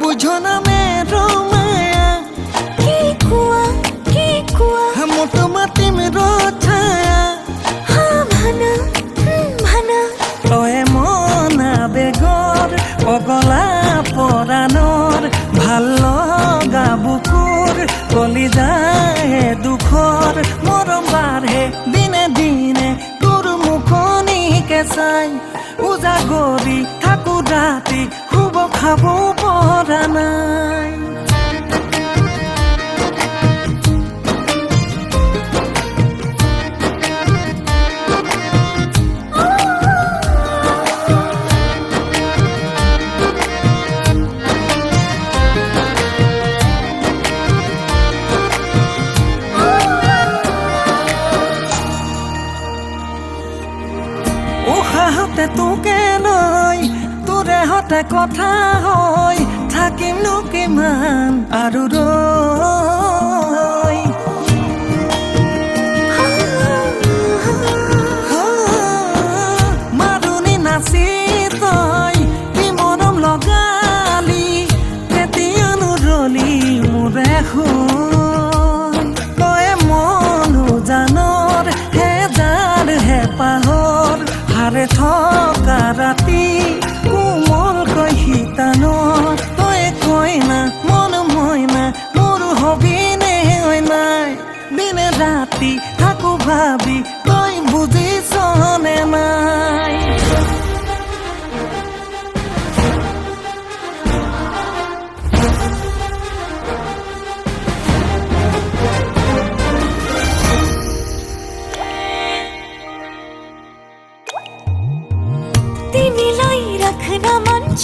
বুঝো না মেৰো মায়া কি কুয়া মোটো মাটি মেৰো ছায়া ভানা ভানা তয়ে মনা বেগৰ পগলা পৰাণৰ ভাল লগা বুকুৰ কলি যায় দুখৰ মৰম বাঢ়ে দিনে দিনে তোৰ মুখনিকে চাই উজাগৰি থাকো ৰাতি শুব খাব পৰা নাই উশাহতে তোকে লৈ তোৰে হতে কথা হৈ থাকিমনো কিমান আৰু ৰৈ মাৰুনি নাচি তই কি মৰম লগালি কেতিয়ানো ৰলি মোৰে শুন তয়ে মনো জানৰ হেজাৰ হেঁপাহৰ হাৰে থকা ৰাতি কোমলকৈ শীতানৰ তই কইনা মন মইনা মোৰ হবিনে হয় নাই দিনে ৰাতি থাকো ভাবি তই বুজিছনে নাই तिमीलाई राख्न मन छ